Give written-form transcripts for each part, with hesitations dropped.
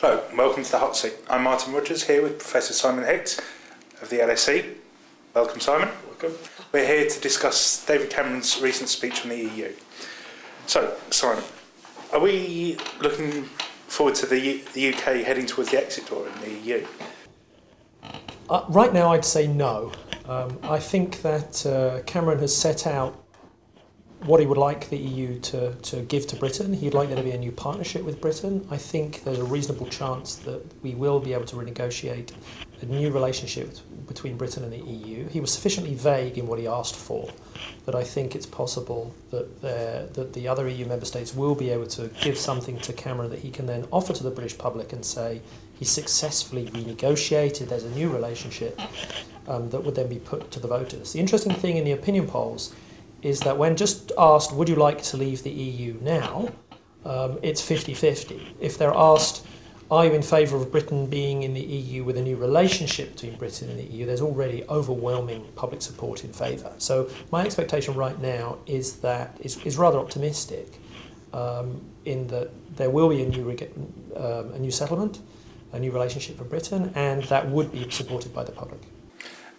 Hello and welcome to the Hot Seat. I'm Martin Rogers here with Professor Simon Hix of the LSE. Welcome, Simon. Welcome. We're here to discuss David Cameron's recent speech on the EU. So, Simon, are we looking forward to the UK heading towards the exit door in the EU? Right now I'd say no. I think that Cameron has set out what he would like the EU to give to Britain. He'd like there to be a new partnership with Britain. I think there's a reasonable chance that we will be able to renegotiate a new relationship between Britain and the EU. He was sufficiently vague in what he asked for that I think it's possible that the other EU member states will be able to give something to Cameron that he can then offer to the British public and say he successfully renegotiated, there's a new relationship that would then be put to the voters. The interesting thing in the opinion polls is that when just asked, would you like to leave the EU now, it's 50-50. If they're asked, are you in favour of Britain being in the EU with a new relationship between Britain and the EU, there's already overwhelming public support in favour. So my expectation right now is rather optimistic in that there will be a new settlement, a new relationship for Britain, and that would be supported by the public.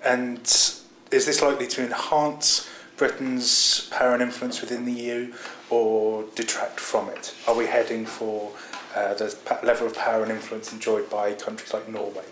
And is this likely to enhance Britain's power and influence within the EU or detract from it? Are we heading for the level of power and influence enjoyed by countries like Norway?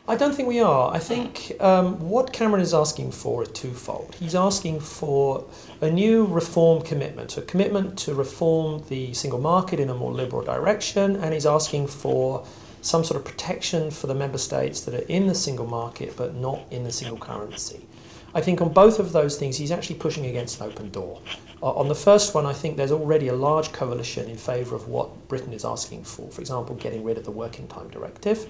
I don't think we are. I think what Cameron is asking for is twofold. He's asking for a new reform commitment, a commitment to reform the single market in a more liberal direction, and he's asking for some sort of protection for the member states that are in the single market but not in the single currency. I think on both of those things he's actually pushing against an open door. On the first one, I think there's already a large coalition in favour of what Britain is asking for example, getting rid of the Working Time Directive.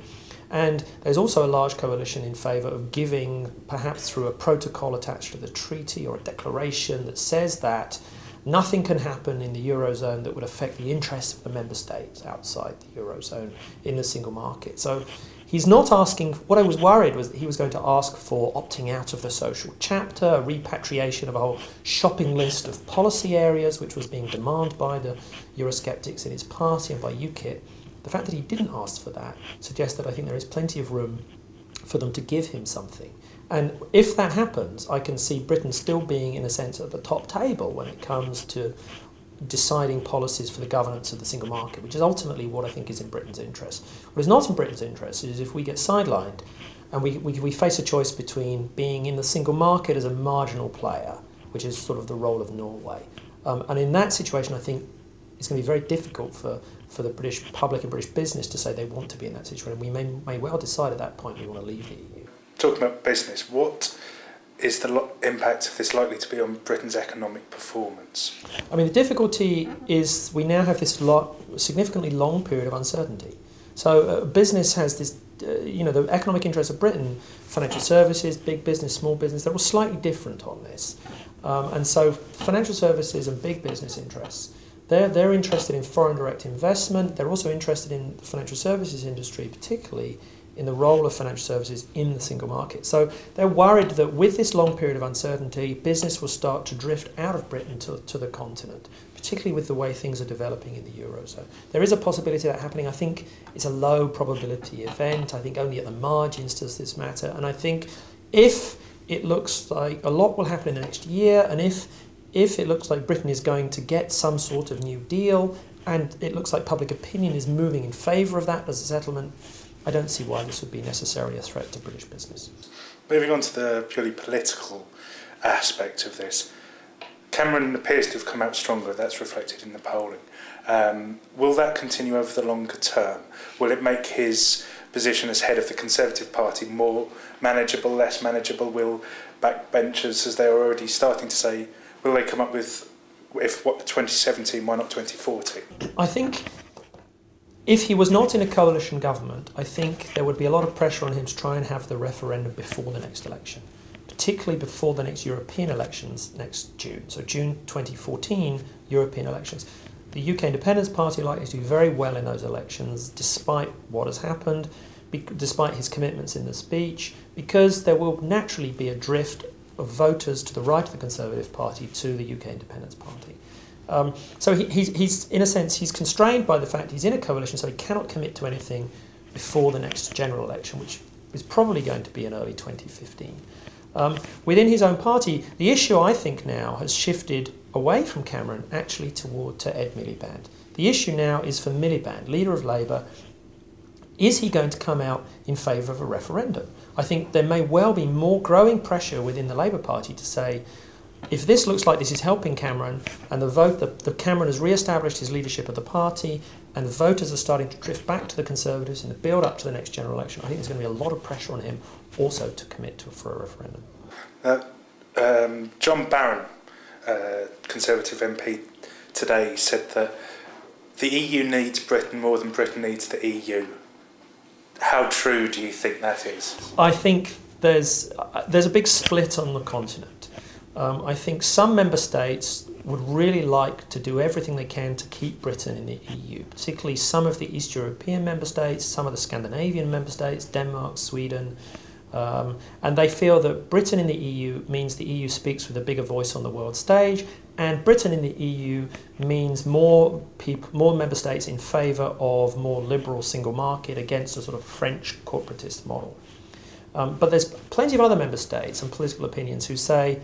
And there's also a large coalition in favour of giving, perhaps through a protocol attached to the treaty or a declaration that says that nothing can happen in the Eurozone that would affect the interests of the member states outside the Eurozone in the single market. So he's not asking, what I was worried was that he was going to ask for opting out of the social chapter, a repatriation of a whole shopping list of policy areas, which was being demanded by the Eurosceptics in his party and by UKIP. The fact that he didn't ask for that suggests that I think there is plenty of room for them to give him something. And if that happens, I can see Britain still being, in a sense, at the top table when it comes to deciding policies for the governance of the single market, which is ultimately what I think is in Britain's interest. What is not in Britain's interest is if we get sidelined and we face a choice between being in the single market as a marginal player, which is sort of the role of Norway. And in that situation, I think it's going to be very difficult for the British public and British business to say they want to be in that situation. We may well decide at that point we want to leave the EU. Talking about business, what is the impact of this likely to be on Britain's economic performance? I mean, the difficulty is we now have this significantly long period of uncertainty. So business has this, the economic interests of Britain, financial services, big business, small business, they're all slightly different on this. And so financial services and big business interests, they're interested in foreign direct investment. They're also interested in the financial services industry, particularly in the role of financial services in the single market. So they're worried that with this long period of uncertainty, business will start to drift out of Britain to the continent, particularly with the way things are developing in the Eurozone. There is a possibility of that happening. I think it's a low probability event. I think only at the margins does this matter. And I think if it looks like a lot will happen in the next year, and if it looks like Britain is going to get some sort of new deal, and it looks like public opinion is moving in favour of that as a settlement, I don't see why this would be necessarily a threat to British business. Moving on to the purely political aspect of this, Cameron appears to have come out stronger. That's reflected in the polling. Will that continue over the longer term? Will it make his position as head of the Conservative Party more manageable, less manageable? Will backbenchers, as they're already starting to say, will they come up with, if what 2017, why not 2040? I think if he was not in a coalition government, I think there would be a lot of pressure on him to try and have the referendum before the next election, particularly before the next European elections next June. So June 2014, European elections. The UK Independence Party are likely to do very well in those elections, despite what has happened, despite his commitments in the speech, because there will naturally be a drift of voters to the right of the Conservative Party to the UK Independence Party. So he's, in a sense, he's constrained by the fact he's in a coalition, so he cannot commit to anything before the next general election, which is probably going to be in early 2015. Within his own party, the issue, I think, now has shifted away from Cameron actually to Ed Miliband. The issue now is for Miliband, leader of Labour. Is he going to come out in favour of a referendum? I think there may well be more growing pressure within the Labour Party to say, if this looks like this is helping Cameron, and the Cameron has re-established his leadership of the party, and the voters are starting to drift back to the Conservatives in the build-up to the next general election, I think there's going to be a lot of pressure on him also to commit for a referendum. John Barron, Conservative MP, today said that the EU needs Britain more than Britain needs the EU. How true do you think that is? I think there's a big split on the continent. I think some member states would really like to do everything they can to keep Britain in the EU, particularly some of the East European member states, some of the Scandinavian member states, Denmark, Sweden, and they feel that Britain in the EU means the EU speaks with a bigger voice on the world stage, and Britain in the EU means more member states in favour of more liberal single market against a sort of French corporatist model. But there's plenty of other member states and political opinions who say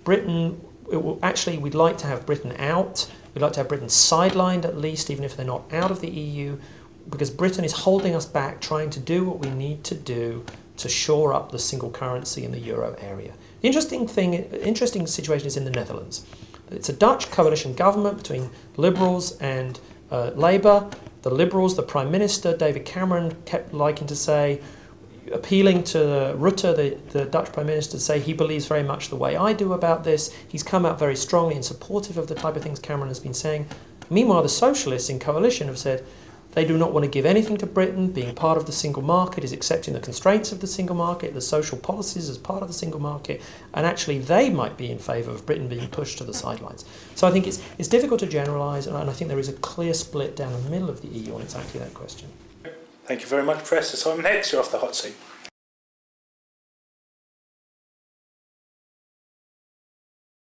Britain, we'd like to have Britain out, we'd like to have Britain sidelined at least, even if they're not out of the EU, because Britain is holding us back, trying to do what we need to do to shore up the single currency in the euro area. The interesting situation is in the Netherlands. It's a Dutch coalition government between Liberals and Labour. The Liberals, the Prime Minister, David Cameron, kept liking to say, appealing to Rutte, the Dutch Prime Minister, to say he believes very much the way I do about this. He's come out very strongly and supportive of the type of things Cameron has been saying. Meanwhile, the Socialists in coalition have said they do not want to give anything to Britain. Being part of the single market is accepting the constraints of the single market, the social policies as part of the single market, and actually they might be in favour of Britain being pushed to the sidelines. So I think it's difficult to generalise, and I think there is a clear split down the middle of the EU on exactly that question. Thank you very much, Professor Simon Hix. You're off the hot seat.